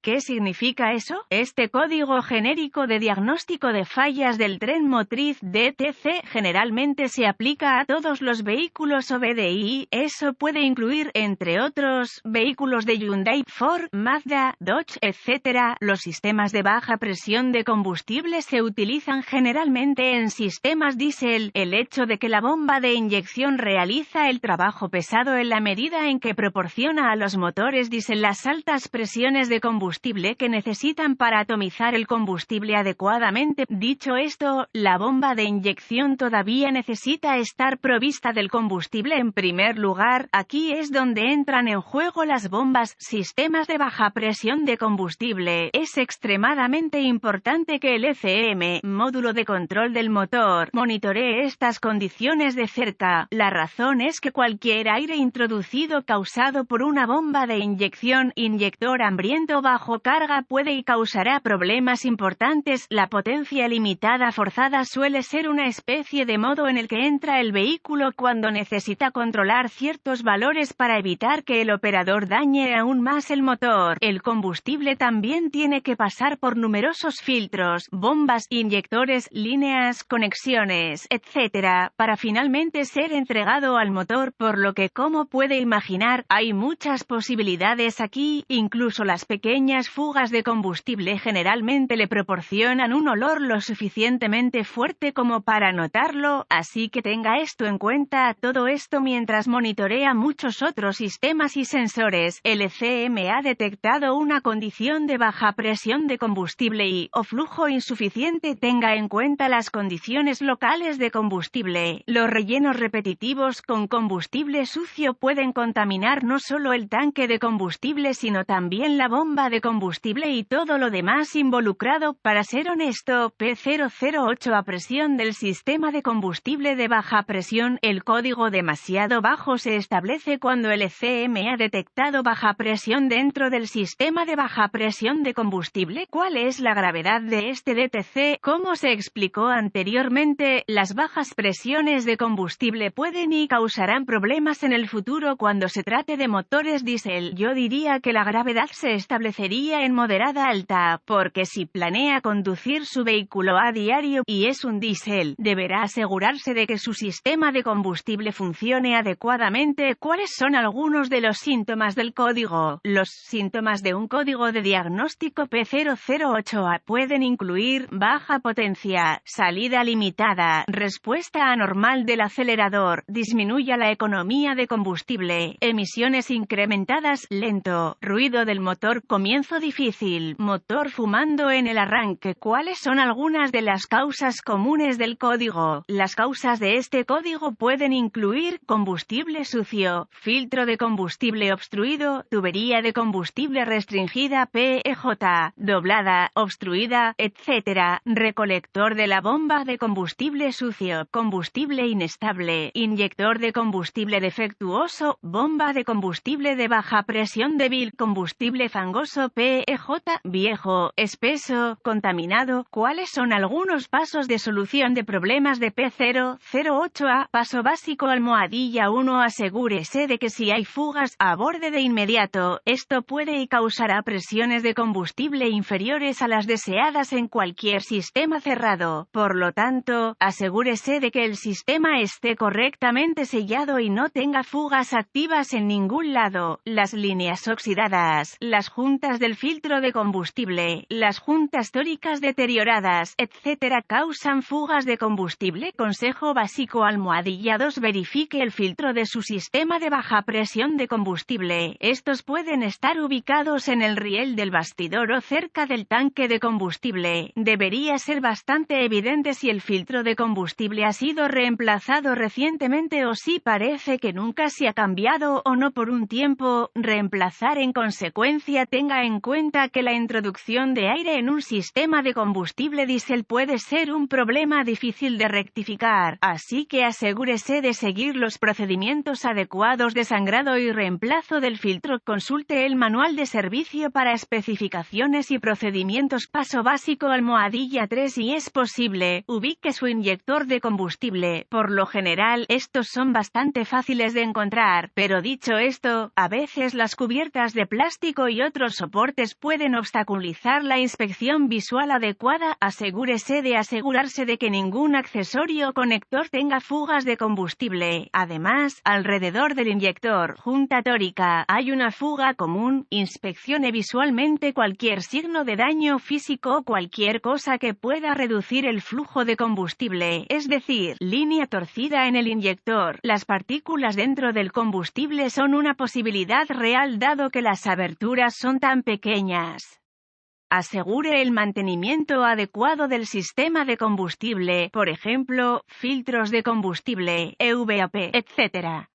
¿Qué significa eso? Este código genérico de diagnóstico de fallas del tren motriz DTC generalmente se aplica a todos los vehículos OBDI. Eso puede incluir, entre otros, vehículos de Hyundai, Ford, Mazda, Dodge, etc. Los sistemas de baja presión de combustible se utilizan generalmente en sistemas diésel. El hecho de que la bomba de inyección realiza el trabajo pesado en la medida en que proporciona a los motores diésel las altas presiones de combustible que necesitan para atomizar el combustible adecuadamente. Dicho esto, la bomba de inyección todavía necesita estar provista del combustible en primer lugar. Aquí es donde entran en juego las bombas, sistemas de baja presión de combustible. Es extremadamente importante que el ECM, módulo de control del motor, monitoree estas condiciones de cerca. La razón es que cualquier aire introducido causado por una bomba de inyección, inyector hambriento bajo carga puede y causará problemas importantes. La potencia limitada forzada suele ser una especie de modo en el que entra el vehículo cuando necesita controlar ciertos valores para evitar que el operador dañe aún más el motor. El combustible también tiene que pasar por numerosos filtros, bombas, inyectores, líneas, conexiones, etc., para finalmente ser entregado al motor, por lo que, como puede imaginar, hay muchas posibilidades aquí. Incluso las pequeñas fugas de combustible generalmente le proporcionan un olor lo suficientemente fuerte como para notarlo, así que tenga esto en cuenta. Todo esto mientras monitorea muchos otros sistemas y sensores. El ECM ha detectado una condición de baja presión de combustible o flujo insuficiente. Tenga en cuenta las condiciones locales de combustible. Los rellenos repetitivos con combustible sucio pueden contaminar no solo el tanque de combustible sino también la bomba de combustible y todo lo demás involucrado. Para ser honesto, P008 a presión del sistema de combustible de baja presión. El código demasiado bajo se establece cuando el ECM ha detectado baja presión dentro del sistema de baja presión de combustible. ¿Cuál es la gravedad de este DTC? Como se explicó anteriormente, las bajas presiones de combustible pueden y causarán problemas en el futuro cuando se trate de motores diésel. Yo diría que la gravedad se establecería en moderada alta, porque si planea conducir su vehículo a diario y es un diésel, deberá asegurarse de que su sistema de combustible funcione adecuadamente. ¿Cuáles son algunos de los síntomas del código? Los síntomas de un código de diagnóstico P008A pueden incluir baja potencia, salida limitada, respuesta anormal del acelerador, disminuya la economía de combustible, emisiones incrementadas, lento, ruido del motor, comienzo difícil, motor fumando en el arranque. ¿Cuáles son algunas de las causas comunes del código? Las causas de este código pueden incluir combustible sucio, filtro de combustible obstruido, tubería de combustible restringida PEJ, doblada, obstruida, etc., recolector de la bomba de combustible sucio, combustible inestable, inyector de combustible defectuoso, bomba de combustible de baja presión débil, combustible fangoso PEJ, viejo, espeso, contaminado. ¿Cuáles son algunos pasos de solución de problemas de P008A? Paso básico: almohadilla 1. Asegúrese de que si hay fugas, aborde de inmediato. Esto puede y causará presiones de combustible inferiores a las deseadas en cualquier sistema cerrado. Por lo tanto, asegúrese de que el sistema esté correctamente sellado y no tenga fugas activas en ningún lado. Las líneas oxidadas, las juntas del filtro de combustible, las juntas tóricas deterioradas, etc., causan fugas de combustible. Consejo básico: almohadilla 2. Verifique el filtro de su sistema de baja presión de combustible. Estos pueden estar ubicados en el riel del bastidor o cerca del tanque de combustible. Debería ser bastante evidente si el filtro de combustible ha sido reemplazado recientemente o si parece que nunca se ha cambiado o no por un tiempo. Reemplazar en consecuencia. Tenga en cuenta que la introducción de aire en un sistema de combustible diésel puede ser un problema difícil de rectificar, así que asegúrese de seguir los procedimientos adecuados de sangrado y reemplazo del filtro. Consulte el manual de servicio para especificaciones y procedimientos. Paso básico: almohadilla 3. Si es posible, ubique su inyector de combustible. Por lo general, estos son bastante fáciles de encontrar, pero dicho esto, a veces las cubiertas de plástico y otros soportes soportes pueden obstaculizar la inspección visual adecuada. Asegúrese de asegurarse de que ningún accesorio o conector tenga fugas de combustible. Además, alrededor del inyector junta tórica hay una fuga común. Inspeccione visualmente cualquier signo de daño físico o cualquier cosa que pueda reducir el flujo de combustible, es decir, línea torcida en el inyector. Las partículas dentro del combustible son una posibilidad real dado que las aberturas son tan pequeñas. Asegure el mantenimiento adecuado del sistema de combustible, por ejemplo, filtros de combustible, EVAP, etc.